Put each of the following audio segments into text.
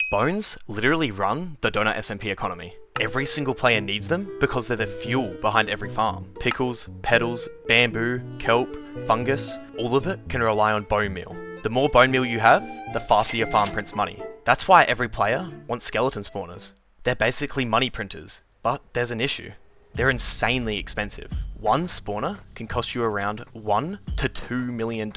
Bones literally run the DonutSMP economy. Every single player needs them because they're the fuel behind every farm. Pickles, petals, bamboo, kelp, fungus, all of it can rely on bone meal. The more bone meal you have, the faster your farm prints money. That's why every player wants skeleton spawners. They're basically money printers, but there's an issue. They're insanely expensive. One spawner can cost you around $1 to $2 million,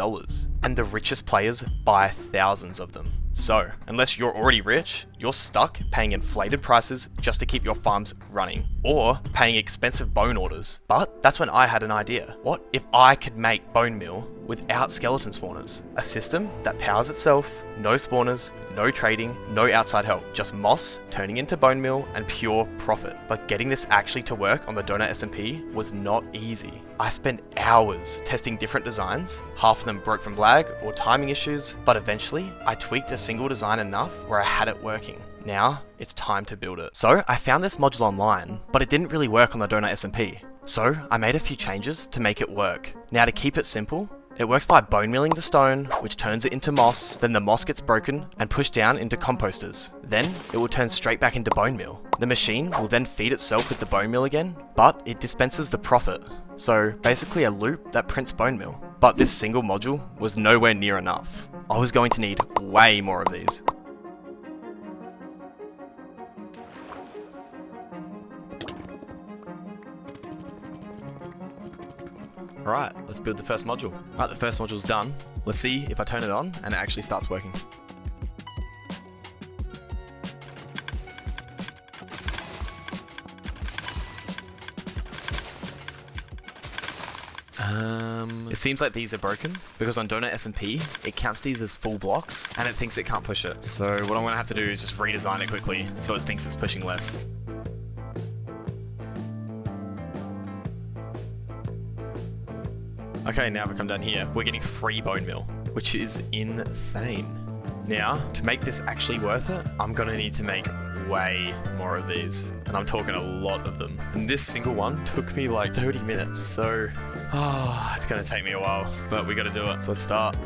and the richest players buy thousands of them. So, unless you're already rich, you're stuck paying inflated prices just to keep your farms running, or paying expensive bone orders. But that's when I had an idea. What if I could make bone meal without skeleton spawners? A system that powers itself, no spawners, no trading, no outside help, just moss turning into bone meal and pure profit. But getting this actually to work on the DonutSMP was not easy. I spent hours testing different designs. Half of them broke from lag or timing issues, but eventually I tweaked a single design enough where I had it working. Now it's time to build it. So I found this module online, but it didn't really work on the DonutSMP. So I made a few changes to make it work. Now to keep it simple, it works by bone milling the stone, which turns it into moss, then the moss gets broken and pushed down into composters. Then it will turn straight back into bone meal. The machine will then feed itself with the bone meal again, but it dispenses the profit. So basically a loop that prints bone meal. But this single module was nowhere near enough. I was going to need way more of these. Alright, let's build the first module. Alright, the first module's done. Let's see if I turn it on and it actually starts working. It seems like these are broken because on DonutSMP, it counts these as full blocks and it thinks it can't push it. So what I'm going to have to do is just redesign it quickly so it thinks it's pushing less. Okay, now we come down here, we're getting free bone meal, which is insane. Now, to make this actually worth it, I'm gonna need to make way more of these, and I'm talking a lot of them. And this single one took me like 30 minutes, so it's gonna take me a while, but we gotta do it. So let's start.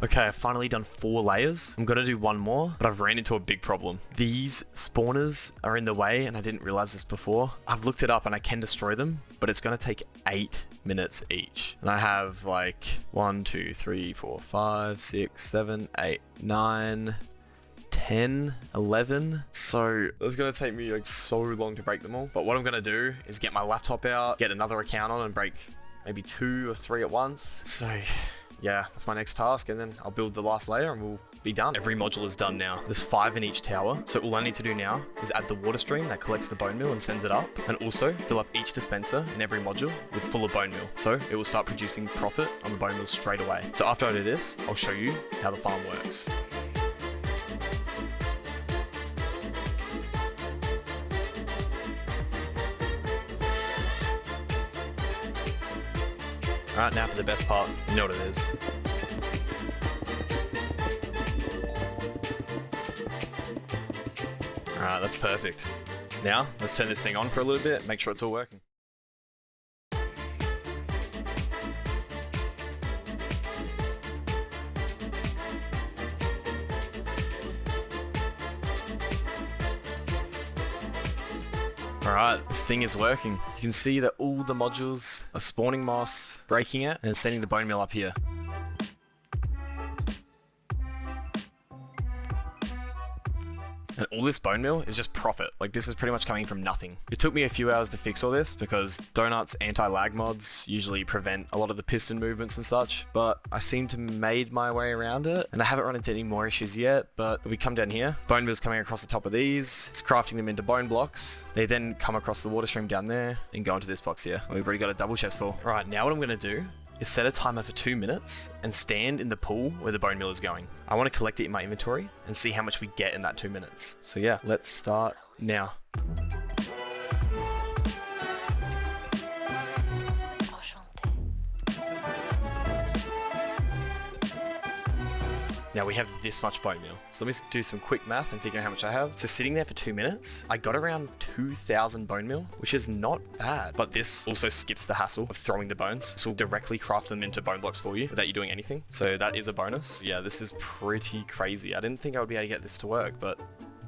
Okay, I've finally done 4 layers. I'm gonna do one more, but I've ran into a big problem. These spawners are in the way, and I didn't realize this before. I've looked it up and I can destroy them, but it's gonna take 8 minutes each. And I have like 1, 2, 3, 4, 5, 6, 7, 8, 9, 10, 11. So it's gonna take me like so long to break them all. But what I'm gonna do is get my laptop out, get another account on and break maybe 2 or 3 at once. So yeah, that's my next task, and then I'll build the last layer and we'll be done. Every module is done now. There's 5 in each tower, so all I need to do now is add the water stream that collects the bone meal and sends it up, and also fill up each dispenser in every module with full of bone meal. So it will start producing profit on the bone meal straight away. So after I do this, I'll show you how the farm works. Alright, now for the best part. You know what it is. Alright, that's perfect. Now, let's turn this thing on for a little bit, make sure it's all working. Alright, this thing is working. You can see that all the modules are spawning moss, breaking it, and sending the bone meal up here. And all this bone meal is just profit. Like, this is pretty much coming from nothing. It took me a few hours to fix all this because Donut's anti-lag mods usually prevent a lot of the piston movements and such, but I seem to made my way around it, and I haven't run into any more issues yet. But we come down here, bone meal's coming across the top of these, it's crafting them into bone blocks. They then come across the water stream down there and go into this box here. We've already got a double chest full. Right, now what I'm gonna do is set a timer for 2 minutes and stand in the pool where the bone meal is going. I want to collect it in my inventory and see how much we get in that 2 minutes. So yeah, let's start now. Now we have this much bone meal. So let me do some quick math and figure out how much I have. So sitting there for 2 minutes, I got around 2,000 bone meal, which is not bad. But this also skips the hassle of throwing the bones. This will directly craft them into bone blocks for you without you doing anything. So that is a bonus. Yeah, this is pretty crazy. I didn't think I would be able to get this to work, but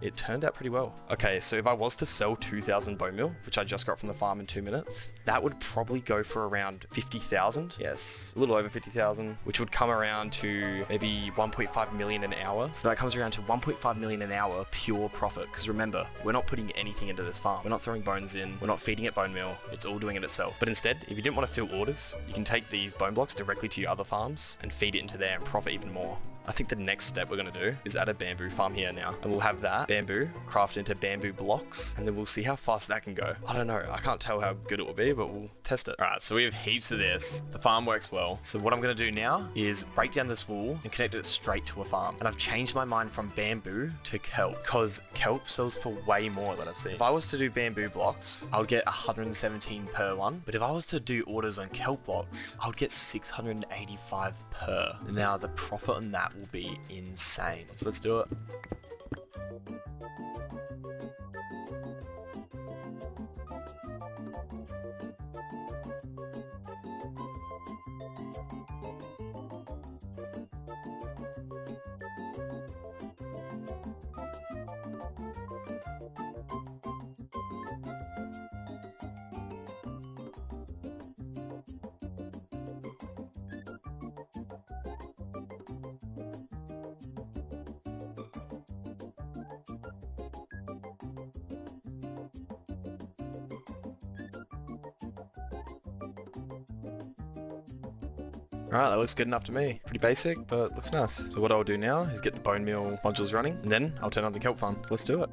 it turned out pretty well. Okay, so if I was to sell 2,000 bone meal, which I just got from the farm in 2 minutes, that would probably go for around 50,000. Yes, a little over 50,000, which would come around to maybe 1.5 million an hour. So that comes around to 1.5 million an hour pure profit. Because remember, we're not putting anything into this farm. We're not throwing bones in. We're not feeding it bone meal. It's all doing it itself. But instead, if you didn't want to fill orders, you can take these bone blocks directly to your other farms and feed it into there and profit even more. I think the next step we're going to do is add a bamboo farm here now. And we'll have that bamboo craft into bamboo blocks. And then we'll see how fast that can go. I don't know. I can't tell how good it will be, but we'll test it. All right, so we have heaps of this. The farm works well. So what I'm going to do now is break down this wool and connect it straight to a farm. And I've changed my mind from bamboo to kelp because kelp sells for way more that I've seen. If I was to do bamboo blocks, I would get 117 per one. But if I was to do orders on kelp blocks, I would get 685 per. Now the profit on that will be insane. So let's do it. Alright, that looks good enough to me. Pretty basic, but looks nice. So what I'll do now is get the bone meal modules running, and then I'll turn on the kelp farm. So let's do it.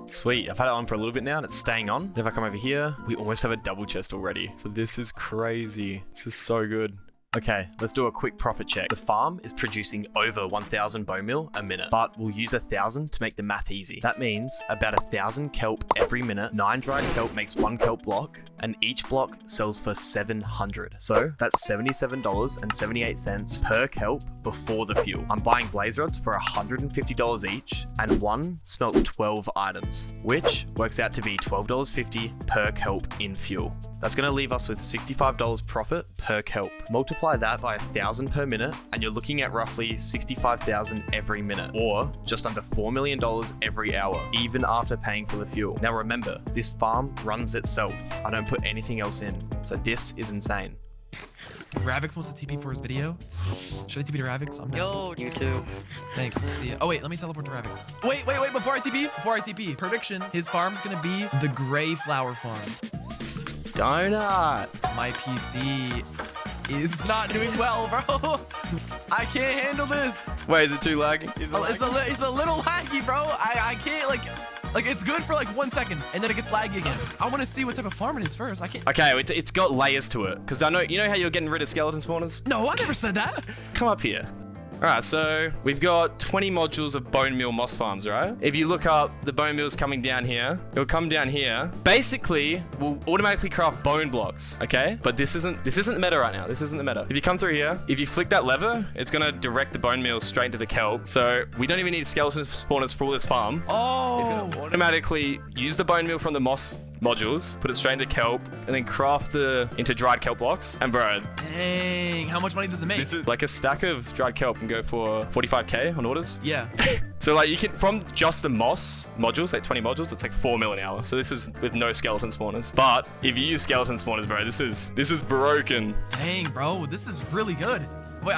Sweet, I've had it on for a little bit now and it's staying on. And if I come over here, we almost have a double chest already. So this is crazy. This is so good. Okay, let's do a quick profit check. The farm is producing over 1,000 bone meal a minute, but we'll use 1,000 to make the math easy. That means about 1,000 kelp every minute. 9 dried kelp makes 1 kelp block, and each block sells for 700. So that's $77.78 per kelp before the fuel. I'm buying blaze rods for $150 each, and one smelts 12 items, which works out to be $12.50 per kelp in fuel. That's going to leave us with $65 profit per kelp. Multiply that by 1,000 per minute, and you're looking at roughly 65,000 every minute, or just under $4 million every hour, even after paying for the fuel. Now remember, this farm runs itself. I don't put anything else in, so this is insane. Ravvix wants a TP for his video. Should I TP to Ravvix? I'm down. Yo, you too. Thanks. See ya. Oh wait, let me teleport to Ravvix. Wait. Before I TP. Prediction: his farm's gonna be the gray flower farm. Donut. My PC is not doing well, bro. I can't handle this. Wait, is it too laggy? It's a little laggy, bro. I can't like it's good for like 1 second and then it gets laggy again. I want to see what type of farm it is first. I can't. Okay, it's got layers to it because you know how you're getting rid of skeleton spawners? No, I never said that. Come up here. Alright, so we've got 20 modules of bone meal moss farms, right? If you look up, the bone meal's coming down here. It'll come down here. Basically, we'll automatically craft bone blocks, okay? But this isn't the meta right now. This isn't the meta. If you come through here, if you flick that lever, it's gonna direct the bone meal straight into the kelp. So we don't even need skeleton spawners for all this farm. Oh! It's gonna automatically use the bone meal from the moss modules, put it straight into kelp, and then craft into dried kelp blocks. And bro, dang, how much money does it make? this is like a stack of dried kelp can go for 45k on orders. Yeah. So like you can, from just the moss modules, like 20 modules, it's like 4 mil an hour. So this is with no skeleton spawners. But if you use skeleton spawners, bro, this is broken. Dang, bro, this is really good. Wait,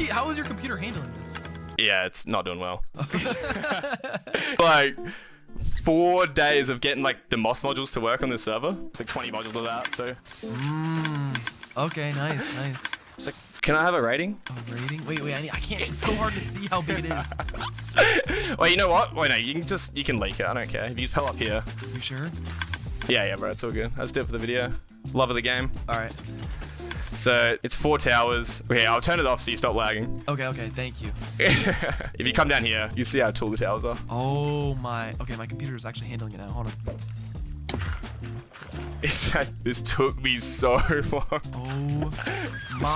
how is your computer handling this? Yeah, it's not doing well. Like 4 days of getting like the moss modules to work on this server. It's like 20 modules of that, so. Okay, nice. It's like Can I have a rating? A rating? Wait, I can't. It's so hard to see how big it is. Wait, you know what? Wait, no, you can leak it. I don't care. If you just pull up here. You sure? Yeah, bro, it's all good. I just did it for the video. Love of the game. All right. So it's 4 towers. Okay, I'll turn it off so you stop lagging. Okay, thank you. If you come down here, you see how tall the towers are. Oh my. Okay, my computer is actually handling it now. Hold on. This took me so long.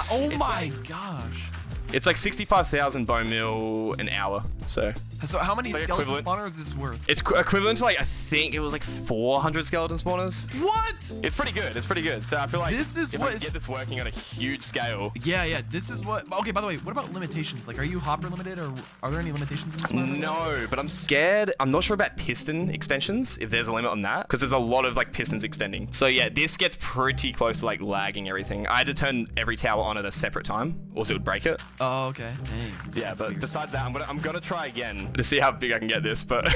Oh my gosh. It's like 65,000 bone meal an hour. So how many like skeleton equivalent. spawners is this worth? it's equivalent to like, I think it was like 400 skeleton spawners. What? It's pretty good. It's pretty good. So I feel like This is if what we is- get this working on a huge scale. Yeah. This is what. Okay, by the way, what about limitations? Like, are you hopper limited, or are there any limitations in this one? No, but I'm scared. I'm not sure about piston extensions, if there's a limit on that, because there's a lot of like pistons extending. So yeah, this gets pretty close to like lagging everything. I had to turn every tower on at a separate time, or it would break it. Oh, okay. Dang. Yeah, That's but weird. besides that, I'm gonna try again to see how big I can get this. But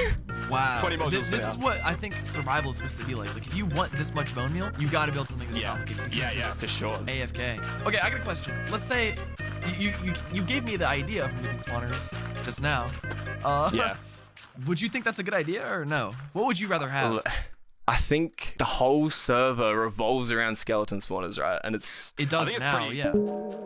Wow. 20 modules This for is now. what I think survival is supposed to be like. Like, if you want this much bone meal, you got to build something this complicated. You can't just for sure. AFK. Okay, I got a question. Let's say you gave me the idea of moving spawners just now. Yeah. Would you think that's a good idea or no? What would you rather have? Well, I think the whole server revolves around skeleton spawners, right? And It I does think it's now, pretty- yeah.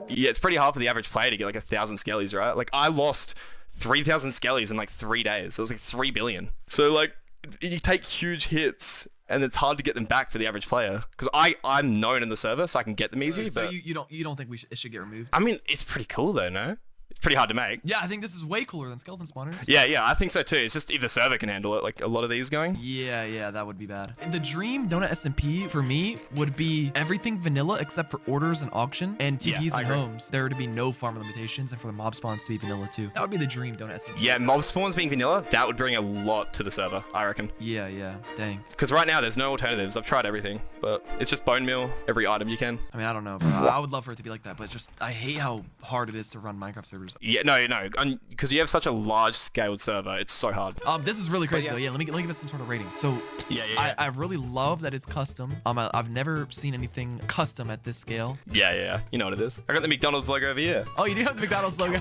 Yeah, it's pretty hard for the average player to get like 1,000 skellies, right? Like I lost 3,000 skellies in like 3 days. So it was like 3 billion. So like you take huge hits and it's hard to get them back for the average player. Because I'm known in the server, so I can get them easy. So But you don't think it should get removed? I mean, it's pretty cool though, no? It's pretty hard to make. Yeah, I think this is way cooler than skeleton spawners. Yeah, I think so too. It's just if the server can handle it, like a lot of these going. Yeah, that would be bad. The dream DonutSMP for me would be everything vanilla except for orders and auction and Yeah, TPs I and agree. homes. There to be no farm limitations and for the mob spawns to be vanilla too. That would be the dream DonutSMP. Yeah, mob spawns being vanilla, that would bring a lot to the server, I reckon. Yeah. Dang. Because right now there's no alternatives. I've tried everything, but it's just bone meal every item you can. I mean, I don't know, bro. I would love for it to be like that, but just I hate how hard it is to run Minecraft servers. Yeah, no, because you have such a large scaled server, it's so hard. This is really crazy yeah. though. Yeah, let me give it some sort of rating. So Yeah. I really love that it's custom. I've never seen anything custom at this scale. Yeah. You know what it is. I got the McDonald's logo over here. Oh, you do have the McDonald's logo.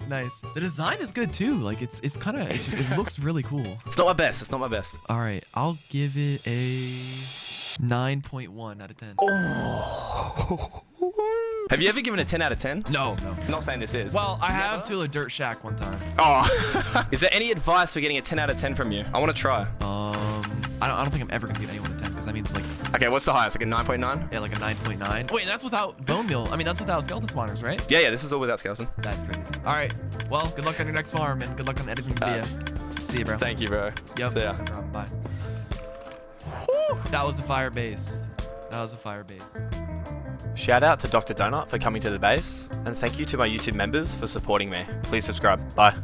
Nice. The design is good too. Like it's kind of it looks really cool. It's not my best. It's not my best. All right, I'll give it a 9.1 out of 10. Have you ever given a 10 out of 10? No. I'm not saying this is. Well, I have to a dirt shack one time. Oh. Is there any advice for getting a 10 out of 10 from you? I want to try. I don't think I'm ever gonna give anyone a 10 because that means like Okay, what's the highest? Like a 9.9? yeah, like a 9.9. Wait, that's without bone meal. I mean, that's without skeleton spawners, right? Yeah, this is all without skeleton. That's crazy. All right. Well, good luck on your next farm and good luck on editing the video. See you, bro. Thank you, bro. Yep. See ya. No problem. Bye. That was a fire base. Shout out to Dr. Donut for coming to the base, and thank you to my YouTube members for supporting me. Please subscribe. Bye.